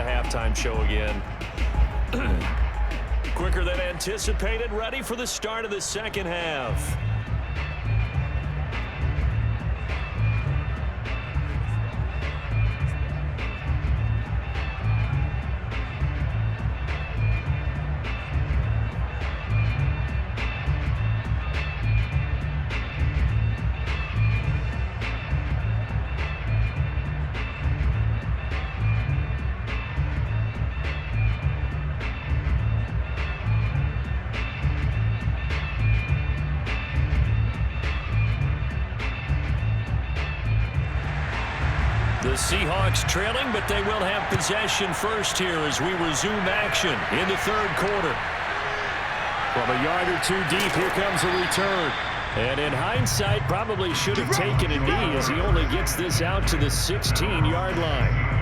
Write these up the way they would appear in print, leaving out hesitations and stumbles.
the halftime show again. Quicker than anticipated, ready for the start of the second half. The Seahawks trailing, but they will have possession first here as we resume action in the third quarter. From a yard or two deep, here comes a return. And in hindsight, probably should have taken a knee as he only gets this out to the 16-yard line.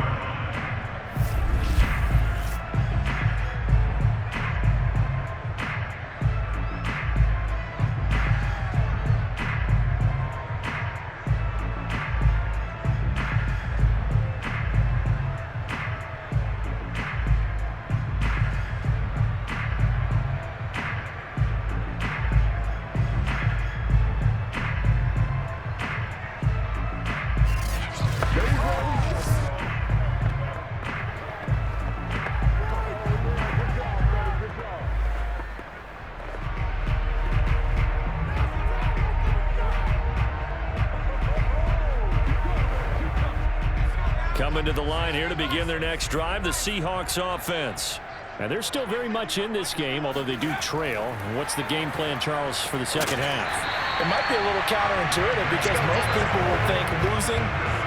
Coming to the line here to begin their next drive, the Seahawks offense. And they're still very much in this game, although they do trail. What's the game plan, Charles, for the second half? It might be a little counterintuitive because most people will think losing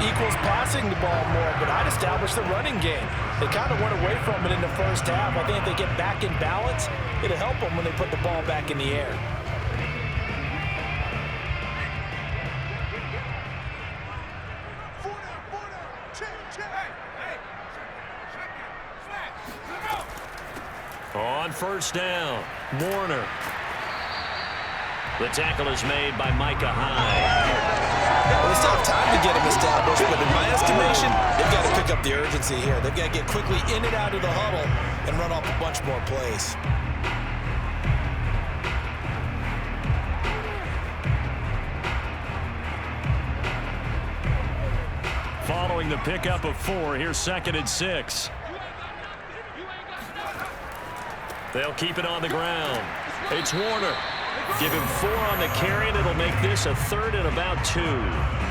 equals passing the ball more, but I'd establish the running game. They kind of went away from it in the first half. I think if they get back in balance, it'll help them when they put the ball back in the air. On first down, Warner. The tackle is made by Micah Hyde. Well, it's not time to get him established, but in my estimation, they've got to pick up the urgency here. They've got to get quickly in and out of the huddle and run off a bunch more plays. Following the pickup of 4, here's 2nd and 6. They'll keep it on the ground. It's Warner. Give him 4 on the carry, and it'll make this a 3rd and about 2.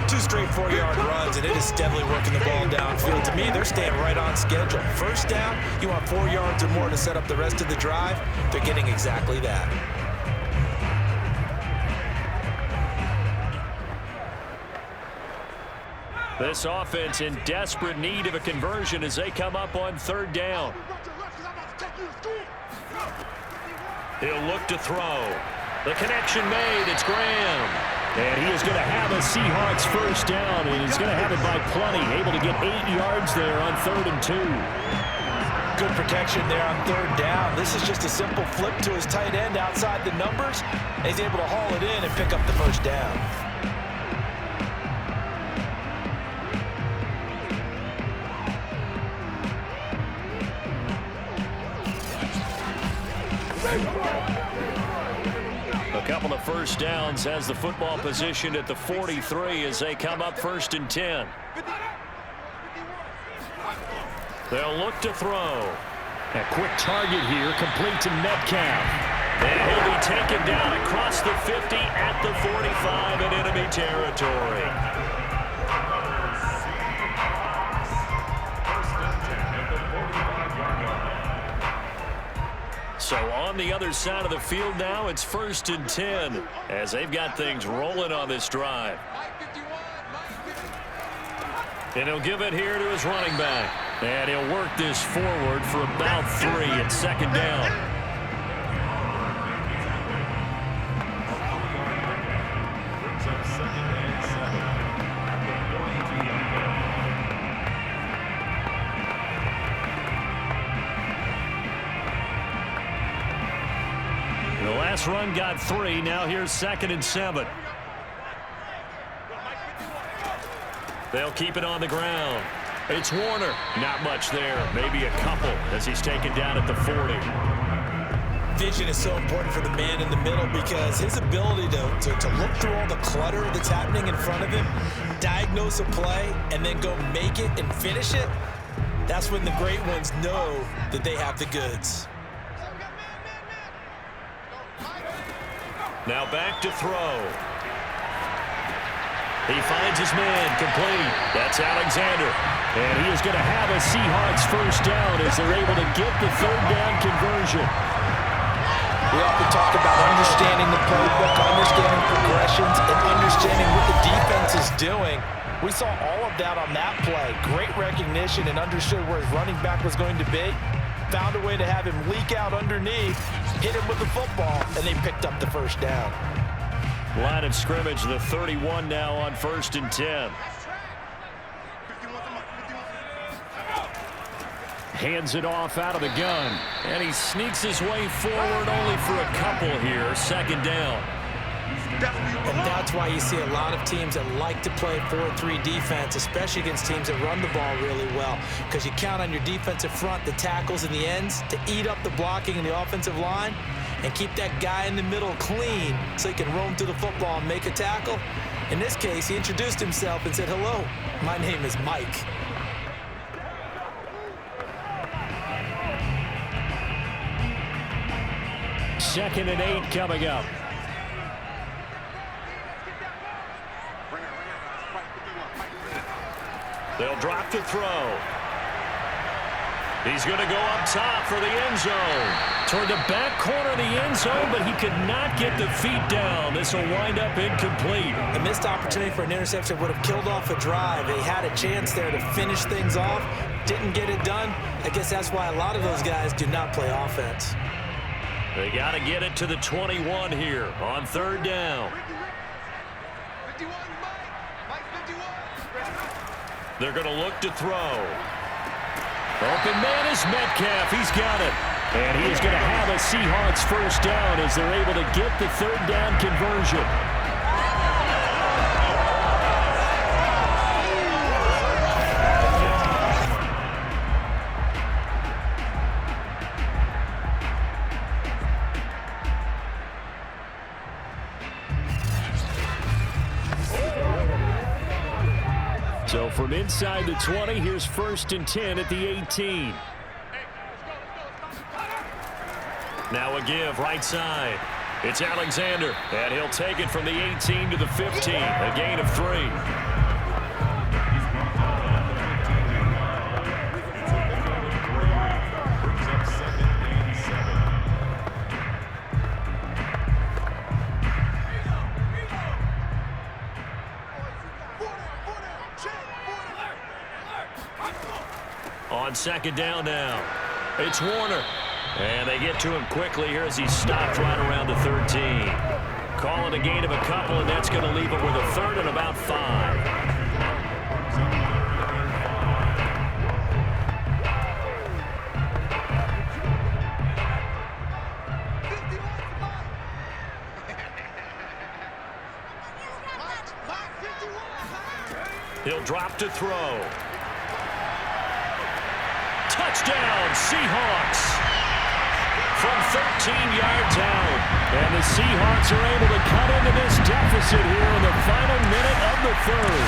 2 straight 4-yard runs, and it is steadily working the ball downfield. To me, they're staying right on schedule. First down, you want 4 yards or more to set up the rest of the drive. They're getting exactly that. This offense in desperate need of a conversion as they come up on 3rd down. He'll look to throw. The connection made. It's Graham. And he is going to have a Seahawks first down, and he's going to have it by plenty. Able to get 8 yards there on 3rd and 2. Good protection there on 3rd down. This is just a simple flip to his tight end outside the numbers. And he's able to haul it in and pick up the first down. A couple of first downs has the football positioned at the 43 as they come up 1st and 10. They'll look to throw. A quick target here, complete to Metcalf. And he'll be taken down across the 50 at the 45 in enemy territory. So on the other side of the field now, it's 1st and 10 as they've got things rolling on this drive. And he'll give it here to his running back. And he'll work this forward for about 3 at 2nd down. The last run got 3. Now here's 2nd and 7. They'll keep it on the ground. It's Warner. Not much there. Maybe a couple as he's taken down at the 40. Vision is so important for the man in the middle because his ability to look through all the clutter that's happening in front of him, diagnose a play, and then go make it and finish it, that's when the great ones know that they have the goods. Now back to throw. He finds his man complete. That's Alexander. And he is going to have a Seahawks first down as they're able to get the third down conversion. We often talk about understanding the playbook, understanding progressions, and understanding what the defense is doing. We saw all of that on that play. Great recognition and understood where his running back was going to be. Found a way to have him leak out underneath, hit him with the football, and they picked up the first down. Line of scrimmage, the 31 now on 1st and 10. Hands it off out of the gun. And he sneaks his way forward only for a couple here. 2nd down. And that's why you see a lot of teams that like to play 4-3 defense, especially against teams that run the ball really well, because you count on your defensive front, the tackles and the ends, to eat up the blocking in the offensive line and keep that guy in the middle clean so he can roam through the football and make a tackle. In this case, he introduced himself and said, "Hello, my name is Mike." Second and 8 coming up. They'll drop to throw. He's going to go up top for the end zone. Toward the back corner of the end zone, but he could not get the feet down. This will wind up incomplete. A missed opportunity for an interception would have killed off a drive. They had a chance there to finish things off. Didn't get it done. I guess that's why a lot of those guys do not play offense. They got to get it to the 21 here on 3rd down. They're going to look to throw. Open man is Metcalf. He's got it. And he is going to have a Seahawks first down as they're able to get the 3rd down conversion. So from inside the 20, here's 1st and 10 at the 18. Now a give right side. It's Alexander, and he'll take it from the 18 to the 15, a gain of 3. On 2nd down now, it's Warner. And they get to him quickly here as he stopped right around the 13. Calling a gain of a couple, and that's going to leave him with a 3rd and about 5. He'll drop to throw. Touchdown, Seahawks! From 13 yards out. And the Seahawks are able to cut into this deficit here in the final minute of the 3rd.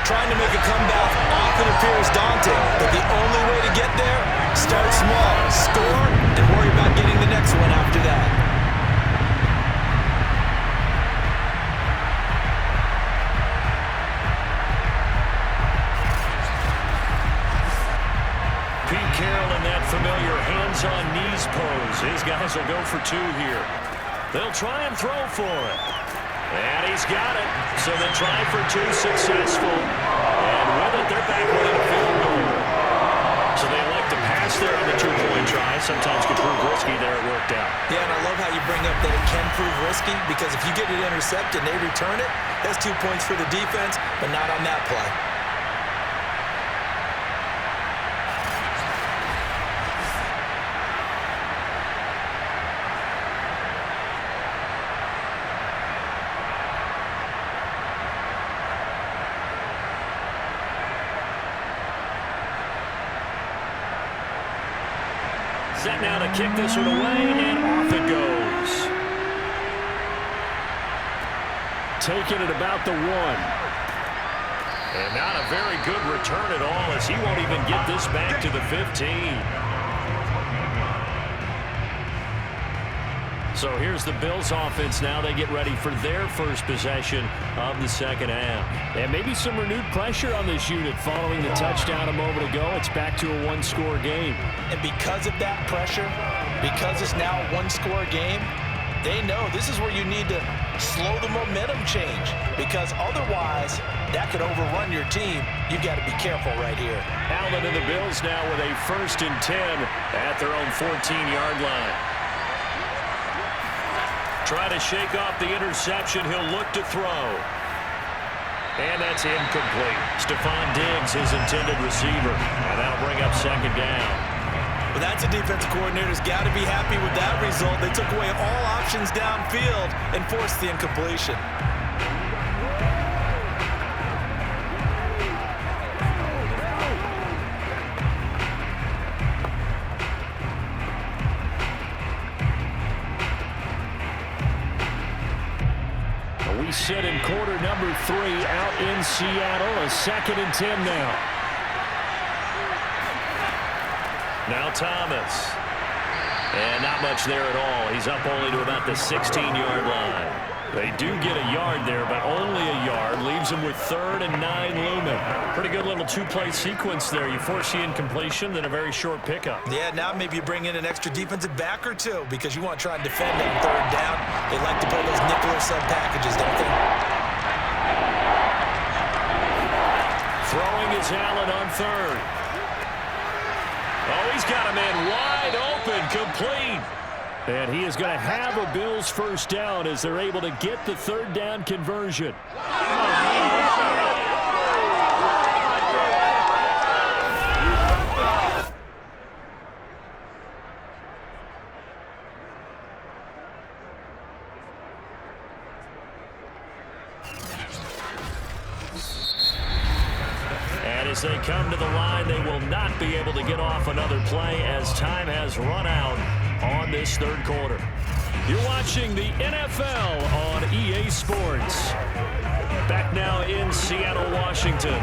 Trying to make a comeback often appears daunting, but the only way to get there, start small, score, and worry about getting the next one after that. Familiar hands-on knees pose. These guys will go for 2 here. They'll try and throw for it. And he's got it. So the try for 2 successful. And with it, they're back within a field goal. So they elect to pass there on the 2-point try. Sometimes can prove risky there. It worked out. Yeah, and I love how you bring up that it can prove risky because if you get it intercepted and they return it, that's 2 points for the defense, but not on that play. Set now to kick this one away, and off it goes. Taking it about the 1. And not a very good return at all, as he won't even get this back to the 15. So here's the Bills offense now. They get ready for their first possession of the second half. And maybe some renewed pressure on this unit following the touchdown a moment ago. It's back to a one-score game. And because of that pressure, because it's now a one-score game, they know this is where you need to slow the momentum change, because otherwise that could overrun your team. You've got to be careful right here. Allen and the Bills now with a 1st and 10 at their own 14-yard line. Try to shake off the interception. He'll look to throw. And that's incomplete. Stephon Diggs, his intended receiver. And that'll bring up second down. Well, that's a defensive coordinator's got to be happy with that result. They took away all options downfield and forced the incompletion. We sit in quarter number 3 out in Seattle. A 2nd and 10 now. Now Thomas. And not much there at all. He's up only to about the 16-yard line. They do get a yard there, but only a yard. Leaves them with 3rd and 9 looming. Pretty good little two-play sequence there. You force the incompletion, then a very short pickup. Yeah, now maybe you bring in an extra defensive back or two, because you want to try and defend on 3rd down. They like to play those nickel or sub packages, don't they? Throwing is Allen on 3rd. Oh, he's got a man wide open, complete. And he is going to have a Bills first down as they're able to get the 3rd down conversion. And as they come to the line, they will not be able to get off another play as time has run out on this 3rd quarter. You're watching the NFL on EA Sports. Back now in Seattle, Washington.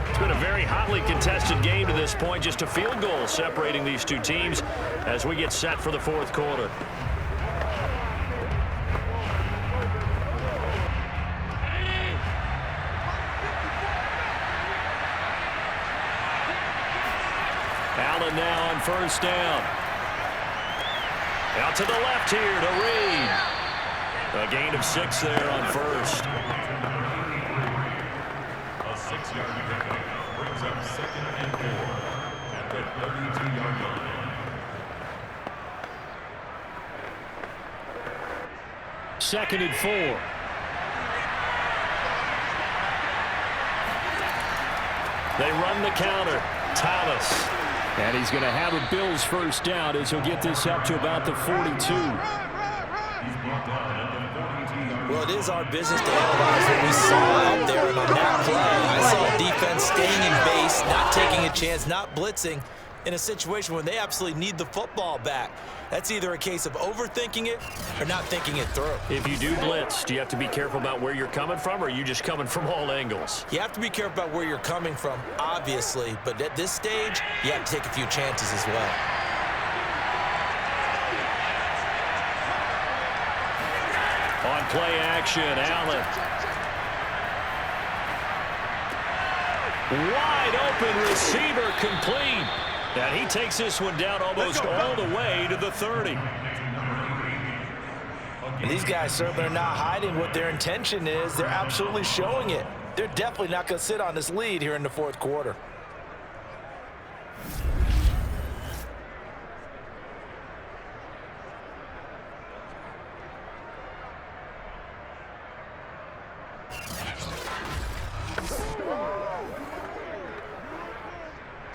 It's been a very hotly contested game to this point. Just a field goal separating these two teams as we get set for the 4th quarter. Allen now on 1st down. Out to the left here to Reed. A gain of 6 there on 1st. A 6-yard pickup brings up 2nd and 4 at the 32-yard line. 2nd and 4. They run the counter. Thomas. And he's going to have a Bills first down as he'll get this up to about the 42. Well, it is our business to analyze what we saw out there. And on that play, I saw defense staying in base, not taking a chance, not blitzing in a situation where they absolutely need the football back. That's either a case of overthinking it or not thinking it through. If you do blitz, do you have to be careful about where you're coming from, or are you just coming from all angles? You have to be careful about where you're coming from, obviously. But at this stage, you have to take a few chances as well. On play action, Allen. Wide open receiver, complete. And he takes this one down almost all the way to the 30. And these guys certainly are not hiding what their intention is. They're absolutely showing it. They're definitely not going to sit on this lead here in the 4th quarter.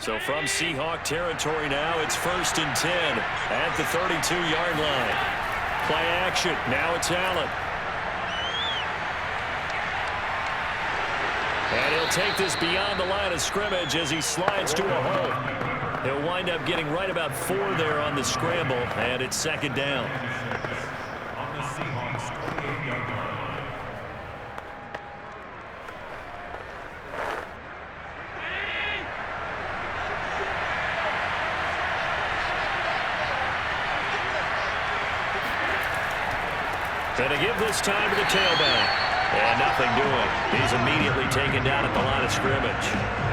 So from Seahawk territory now, it's 1st and 10 at the 32-yard line. Play action. Now it's Allen. And he'll take this beyond the line of scrimmage as he slides to a hole. He'll wind up getting right about 4 there on the scramble, and it's second down. On the Seahawks 28-yard line. Going to give this time to the tailback. And nothing doing. He's immediately taken down at the line of scrimmage.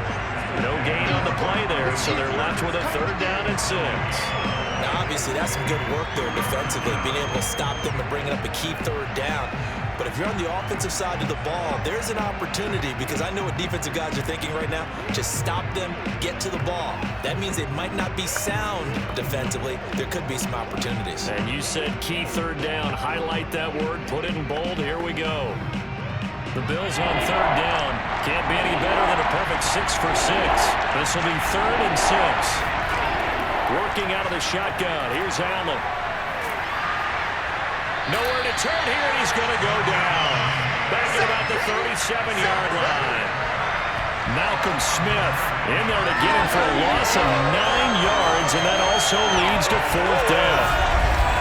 No gain on the play there, so they're left with a 3rd down and 6. Now, obviously, that's some good work there defensively, being able to stop them and bringing up a key 3rd down. But if you're on the offensive side of the ball, there's an opportunity, because I know what defensive guys are thinking right now. Just stop them, get to the ball. That means they might not be sound defensively. There could be some opportunities. And you said key 3rd down. Highlight that word. Put it in bold. Here we go. The Bills on 3rd down. Can't be any better than a perfect 6 for 6. This will be 3rd and 6. Working out of the shotgun. Here's Allen. Nowhere to turn here, and he's going to go down. Back at about the 37-yard line. Malcolm Smith in there to get him for a loss of 9 yards, and that also leads to 4th down.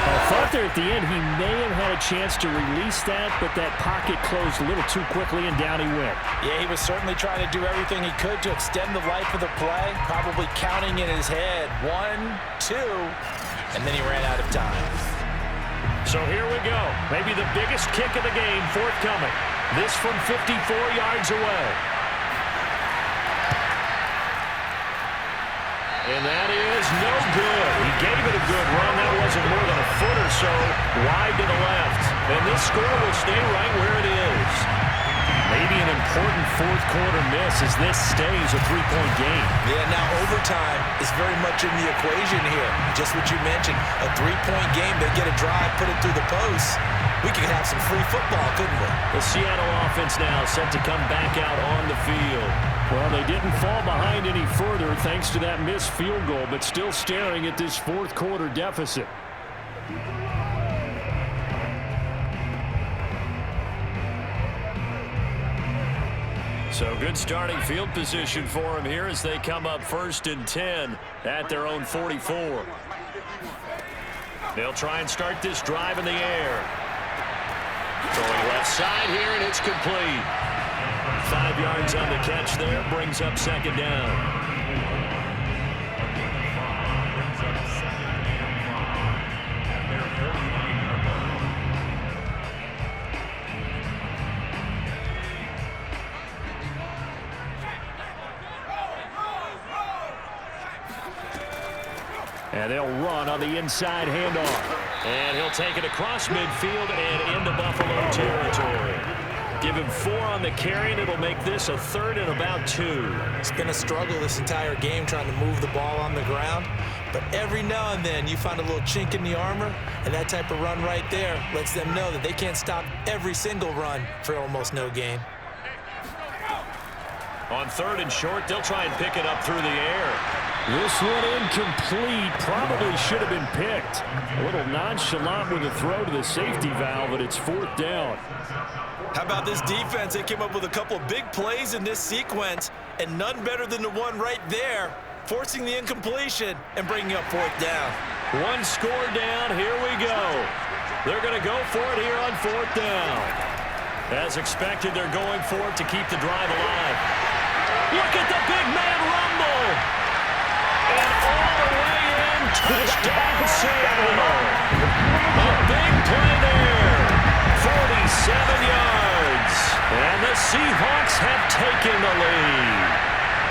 I thought there at the end he may have had a chance to release that, but that pocket closed a little too quickly, and down he went. Yeah, he was certainly trying to do everything he could to extend the life of the play, probably counting in his head 1, 2, and then he ran out of time. So here we go. Maybe the biggest kick of the game forthcoming. This from 54 yards away. And that is no good. He gave it a good run. That wasn't more than a foot or so wide to the left. And this score will stay right where it is. Maybe an important 4th quarter miss as this stays a 3-point game. Yeah, now overtime is very much in the equation here. Just what you mentioned, a 3-point game. They get a drive, put it through the post. We could have some free football, couldn't we? The Seattle offense now set to come back out on the field. Well, they didn't fall behind any further thanks to that missed field goal, but still staring at this 4th quarter deficit. So good starting field position for them here as they come up 1st and 10 at their own 44. They'll try and start this drive in the air. Going left side here, and it's complete. 5 yards on the catch there, brings up 2nd down. And they'll run on the inside handoff. And he'll take it across midfield and into Buffalo territory. Give him 4 on the carry, and it'll make this a 3rd and about 2. It's been a struggle this entire game trying to move the ball on the ground. But every now and then you find a little chink in the armor, and that type of run right there lets them know that they can't stop every single run for almost no gain. On 3rd and short, they'll try and pick it up through the air. This one incomplete. Probably should have been picked. A little nonchalant with a throw to the safety valve, but it's 4th down. How about this defense? They came up with a couple of big plays in this sequence, and none better than the one right there, forcing the incompletion and bringing up 4th down. 1 score down. Here we go. They're going to go for it here on 4th down. As expected, they're going for it to keep the drive alive. Look at the big man rumble. And all the way in, touchdown Seattle. A big play there. 47 yards. And the Seahawks have taken the lead.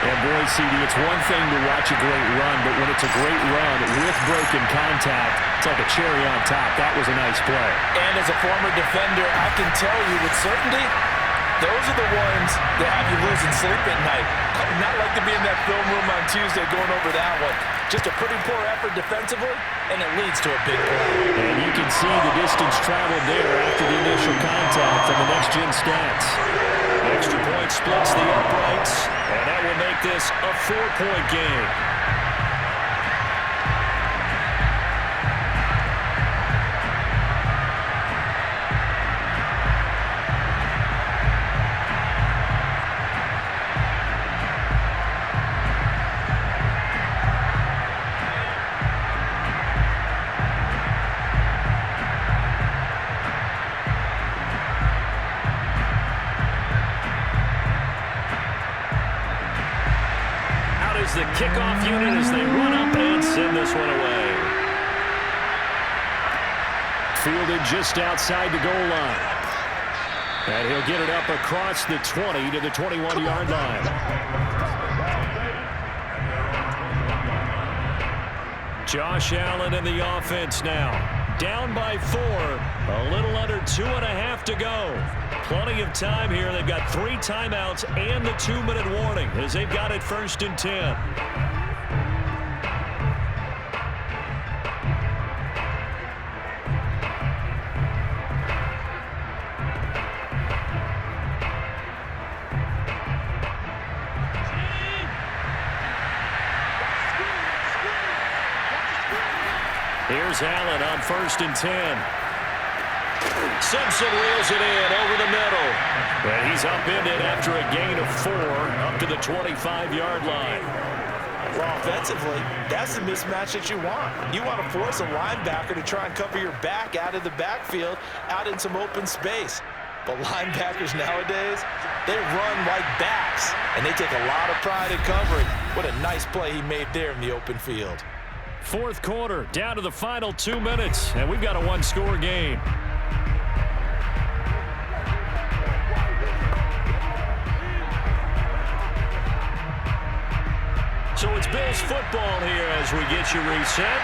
And boy, CD, it's one thing to watch a great run, but when it's a great run with broken contact, it's like a cherry on top. That was a nice play. And as a former defender, I can tell you with certainty, those are the ones that have you losing sleep at night. I would not like to be in that film room on Tuesday going over that one. Just a pretty poor effort defensively, and it leads to a big play. And you can see the distance traveled there after the initial contact on the next-gen stats. Extra point splits the uprights, and that will make this a 4-point game. this one away. Fielded just outside the goal line. And he'll get it up across the 20 to the 21-yard line. Josh Allen in the offense now. Down by 4. A little under 2.5 to go. Plenty of time here. They've got 3 timeouts and the 2-minute warning as they've got it 1st and 10. Here's Allen on 1st and 10. Simpson reels it in over the middle. And he's upended after a gain of 4 up to the 25-yard line. Well, offensively, that's the mismatch that you want. You want to force a linebacker to try and cover your back out of the backfield, out in some open space. But linebackers nowadays, they run like backs, and they take a lot of pride in covering. What a nice play he made there in the open field. 4th quarter, down to the final 2 minutes, and we've got a 1-score game. So it's Bills football here as we get you reset.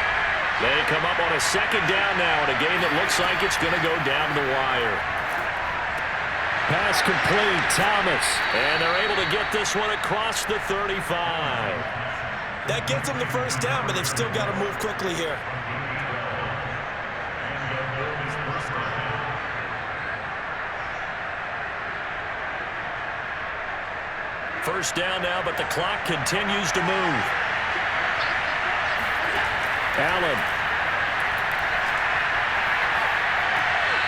They come up on a 2nd down now in a game that looks like it's going to go down the wire. Pass complete, Thomas. And they're able to get this one across the 35. That gets them the 1st down, but they've still got to move quickly here. First down now, but the clock continues to move. Allen.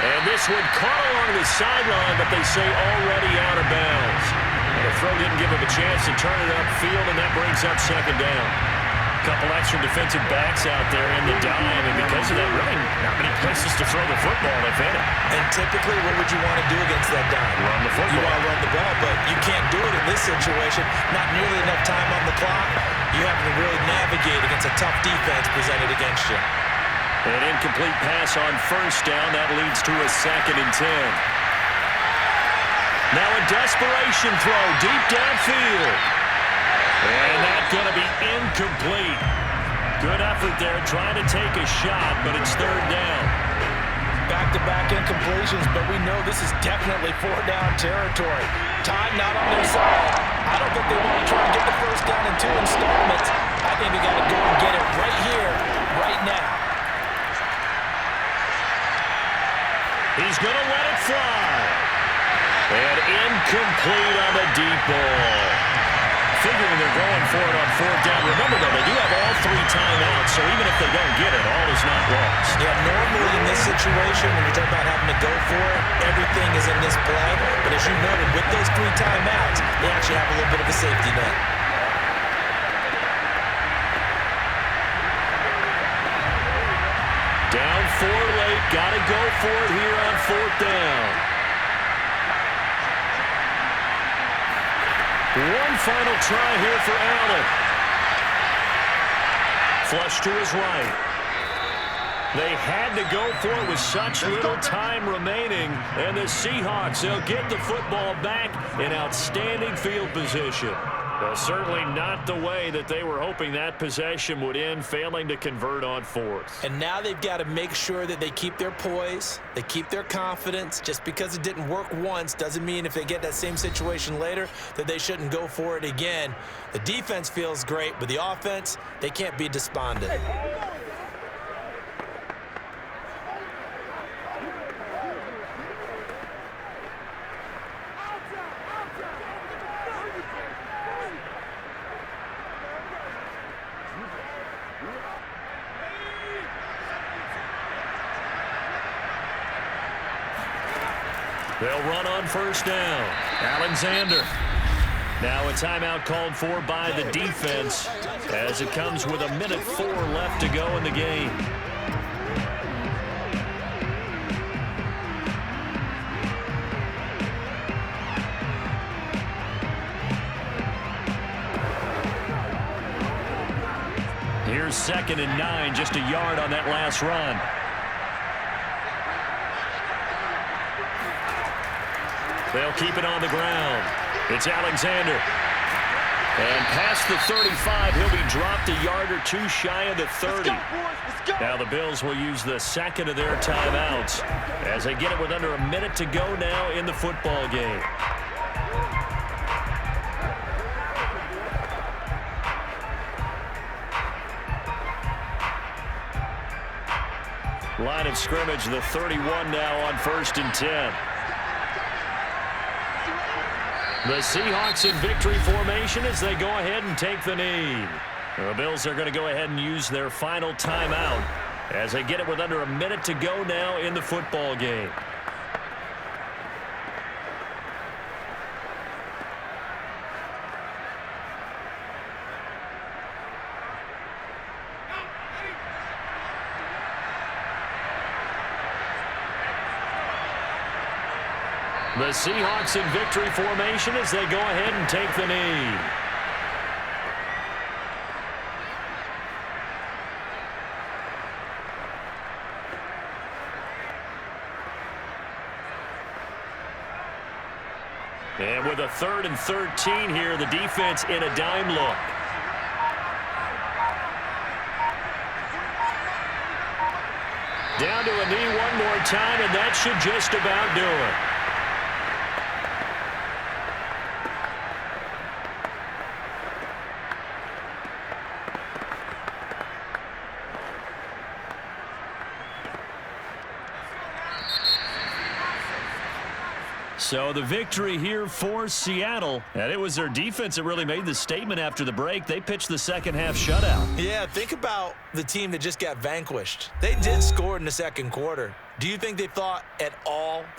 And this one caught along the sideline, but they say already out of bounds. And the throw didn't give him a chance to turn it upfield, and that brings up 2nd down. A couple extra defensive backs out there in the dime, and because of that, really not many places to throw the football, if any. And typically, what would you want to do against that dime? Run the football. You want to run the ball, but you can't do it in this situation. Not nearly enough time on the clock. You have to really navigate against a tough defense presented against you. An incomplete pass on 1st down. That leads to a 2nd and 10. Now a desperation throw deep downfield. And that's going to be incomplete. Good effort there trying to take a shot, but it's 3rd down. Back-to-back incompletions, but we know this is definitely 4-down territory. Time not on their side. I don't think they want to try and get the 1st down in 2 installments. I think they got to go and get it right here, right now. He's going to let it fly. And incomplete on the deep ball. Figuring they're going for it on 4th down. Remember, though, they do have all 3 timeouts, so even if they don't get it, all is not lost. Yeah, normally in this situation, when you're talking about having to go for it, everything is in this play. But as you noted, with those 3 timeouts, they actually have a little bit of a safety net. Down 4 late, got to go for it here on 4th down. One final try here for Allen. Flush to his right. They had to go for it with such little time remaining. And the Seahawks, they'll get the football back in outstanding field position. Well, certainly not the way that they were hoping that possession would end, failing to convert on 4th. And now they've got to make sure that they keep their poise, they keep their confidence. Just because it didn't work once doesn't mean if they get that same situation later that they shouldn't go for it again. The defense feels great, but the offense, they can't be despondent. They'll run on 1st down. Alexander. Now a timeout called for by the defense as it comes with 1:04 left to go in the game. Here's 2nd and 9, just a yard on that last run. They'll keep it on the ground. It's Alexander. And past the 35, he'll be dropped a yard or two shy of the 30. Now the Bills will use the second of their timeouts as they get it with under a minute to go now in the football game. Line of scrimmage, the 31 now on 1st and 10. The Seahawks in victory formation as they go ahead and take the knee. The Bills are going to go ahead and use their final timeout as they get it with under a minute to go now in the football game. The Seahawks in victory formation as they go ahead and take the knee. And with a 3rd and 13 here, the defense in a dime look. Down to a knee one more time, and that should just about do it. So the victory here for Seattle, and it was their defense that really made the statement after the break. They pitched the second half shutout. Yeah, think about the team that just got vanquished. They did score in the second quarter. Do you think they thought at all